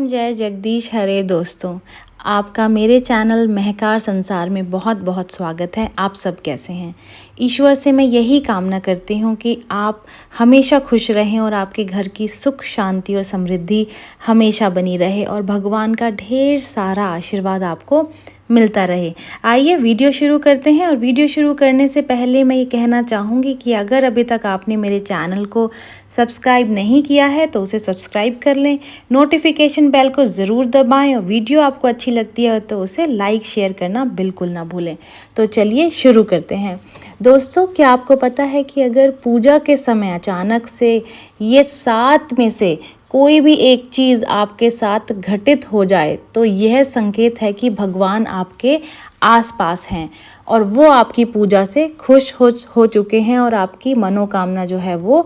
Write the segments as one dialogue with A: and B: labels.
A: ओम जय जगदीश हरे। दोस्तों, आपका मेरे चैनल महकार संसार में बहुत बहुत स्वागत है। आप सब कैसे हैं? ईश्वर से मैं यही कामना करती हूँ कि आप हमेशा खुश रहें और आपके घर की सुख शांति और समृद्धि हमेशा बनी रहे और भगवान का ढेर सारा आशीर्वाद आपको मिलता रहे। आइए वीडियो शुरू करते हैं। और वीडियो शुरू करने से पहले मैं ये कहना चाहूँगी कि अगर अभी तक आपने मेरे चैनल को सब्सक्राइब नहीं किया है तो उसे सब्सक्राइब कर लें, नोटिफिकेशन बेल को ज़रूर दबाएं और वीडियो आपको अच्छी लगती है तो उसे लाइक शेयर करना बिल्कुल ना भूलें। तो चलिए शुरू करते हैं। दोस्तों, क्या आपको पता है कि अगर पूजा के समय अचानक से ये 7 में से कोई भी एक चीज़ आपके साथ घटित हो जाए तो यह संकेत है कि भगवान आपके आसपास हैं और वो आपकी पूजा से खुश हो चुके हैं और आपकी मनोकामना जो है वो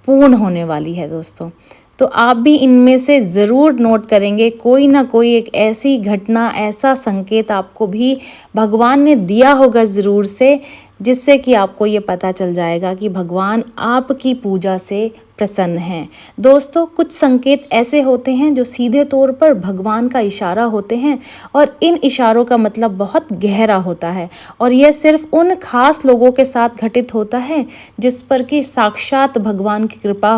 A: पूर्ण होने वाली है। दोस्तों, तो आप भी इनमें से ज़रूर नोट करेंगे, कोई ना कोई एक ऐसी घटना, ऐसा संकेत आपको भी भगवान ने दिया होगा ज़रूर से, जिससे कि आपको ये पता चल जाएगा कि भगवान आपकी पूजा से प्रसन्न हैं। दोस्तों, कुछ संकेत ऐसे होते हैं जो सीधे तौर पर भगवान का इशारा होते हैं और इन इशारों का मतलब बहुत गहरा होता है और यह सिर्फ उन खास लोगों के साथ घटित होता है जिस पर कि साक्षात भगवान की कृपा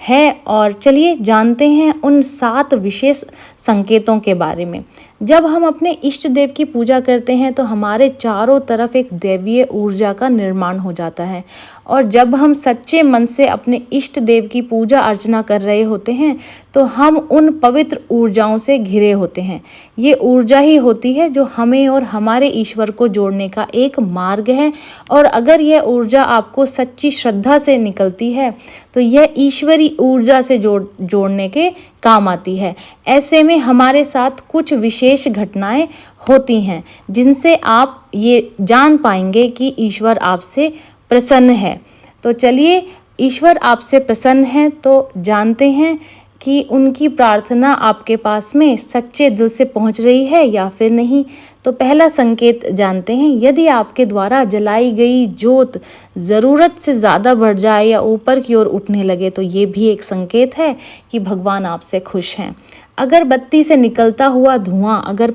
A: है। और चलिए जानते हैं उन 7 विशेष संकेतों के बारे में। जब हम अपने इष्ट देव की पूजा करते हैं तो हमारे चारों तरफ एक दैवीय ऊर्जा का निर्माण हो जाता है और जब हम सच्चे मन से अपने इष्ट देव की पूजा अर्चना कर रहे होते हैं तो हम उन पवित्र ऊर्जाओं से घिरे होते हैं। ये ऊर्जा ही होती है जो हमें और हमारे ईश्वर को जोड़ने का एक मार्ग है और अगर यह ऊर्जा आपको सच्ची श्रद्धा से निकलती है तो यह ईश्वरी ऊर्जा से जोड़ने के काम आती है। ऐसे में हमारे साथ कुछ विशेष घटनाएं होती हैं जिनसे आप ये जान पाएंगे कि ईश्वर आपसे प्रसन्न है। तो चलिए, ईश्वर आपसे प्रसन्न है तो जानते हैं कि उनकी प्रार्थना आपके पास में सच्चे दिल से पहुंच रही है या फिर नहीं। तो पहला संकेत जानते हैं, यदि आपके द्वारा जलाई गई जोत ज़रूरत से ज़्यादा बढ़ जाए या ऊपर की ओर उठने लगे तो ये भी एक संकेत है कि भगवान आपसे खुश हैं। अगर बत्ती से निकलता हुआ धुआं अगर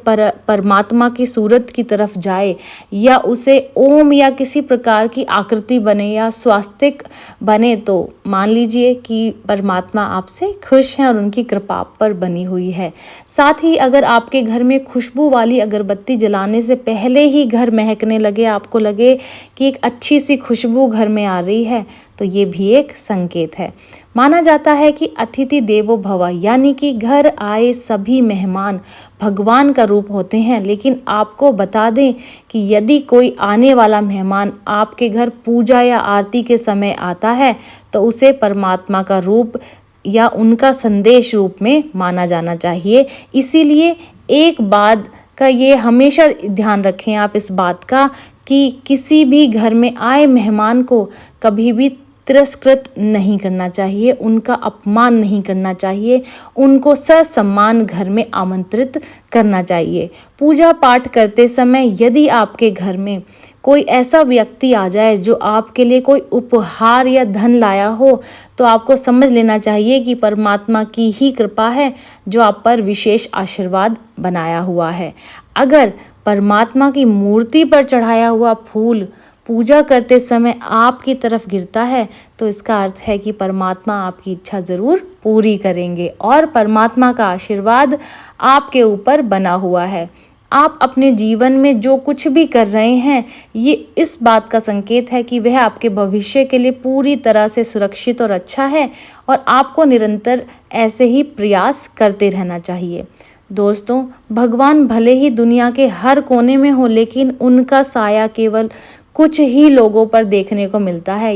A: परमात्मा की सूरत की तरफ जाए या उसे ओम या किसी प्रकार की आकृति बने या स्वास्तिक बने तो मान लीजिए कि परमात्मा आपसे खुश हैं और उनकी कृपा आप पर बनी हुई है। साथ ही अगर आपके घर में खुशबू वाली अगरबत्ती जलाने से पहले ही घर महकने लगे, आपको लगे कि एक अच्छी सी खुशबू घर में आ रही है, तो ये भी एक संकेत है। माना जाता है कि अतिथि देवो भव, यानी कि घर आए सभी मेहमान भगवान का रूप होते हैं। लेकिन आपको बता दें कि यदि कोई आने वाला मेहमान आपके घर पूजा या आरती के समय आता है तो उसे परमात्मा का रूप या उनका संदेश रूप में माना जाना चाहिए। इसीलिए एक बात का ये हमेशा ध्यान रखें आप इस बात का कि किसी भी घर में आए मेहमान को कभी भी तिरस्कृत नहीं करना चाहिए, उनका अपमान नहीं करना चाहिए, उनको ससम्मान घर में आमंत्रित करना चाहिए। पूजा पाठ करते समय यदि आपके घर में कोई ऐसा व्यक्ति आ जाए जो आपके लिए कोई उपहार या धन लाया हो तो आपको समझ लेना चाहिए कि परमात्मा की ही कृपा है जो आप पर विशेष आशीर्वाद बनाया हुआ है। अगर परमात्मा की मूर्ति पर चढ़ाया हुआ फूल पूजा करते समय आपकी तरफ गिरता है तो इसका अर्थ है कि परमात्मा आपकी इच्छा ज़रूर पूरी करेंगे और परमात्मा का आशीर्वाद आपके ऊपर बना हुआ है। आप अपने जीवन में जो कुछ भी कर रहे हैं ये इस बात का संकेत है कि वह आपके भविष्य के लिए पूरी तरह से सुरक्षित और अच्छा है और आपको निरंतर ऐसे ही प्रयास करते रहना चाहिए। दोस्तों, भगवान भले ही दुनिया के हर कोने में हो लेकिन उनका साया केवल कुछ ही लोगों पर देखने को मिलता है।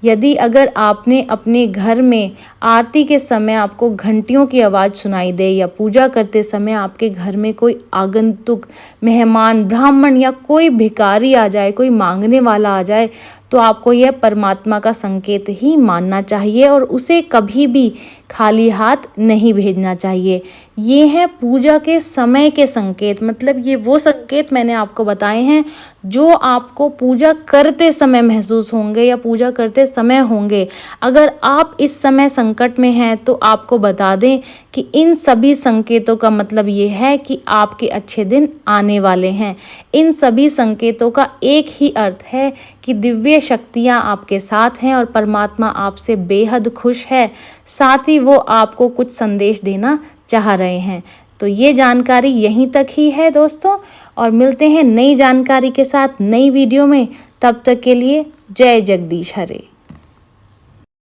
A: यदि अगर आपने अपने घर में आरती के समय आपको घंटियों की आवाज़ सुनाई दे या पूजा करते समय आपके घर में कोई आगंतुक मेहमान, ब्राह्मण या कोई भिखारी आ जाए, कोई मांगने वाला आ जाए तो आपको यह परमात्मा का संकेत ही मानना चाहिए और उसे कभी भी खाली हाथ नहीं भेजना चाहिए। ये हैं पूजा के समय के संकेत, मतलब ये वो संकेत मैंने आपको बताए हैं जो आपको पूजा करते समय महसूस होंगे या पूजा करते समय होंगे। अगर आप इस समय संकट में हैं तो आपको बता दें कि इन सभी संकेतों का मतलब ये है कि आपके अच्छे दिन आने वाले हैं। इन सभी संकेतों का एक ही अर्थ है कि दिव्य शक्तियाँ आपके साथ हैं और परमात्मा आपसे बेहद खुश है, साथ ही वो आपको कुछ संदेश देना चाह रहे हैं। तो ये जानकारी यहीं तक ही है दोस्तों, और मिलते हैं नई जानकारी के साथ नई वीडियो में। तब तक के लिए जय जगदीश हरे।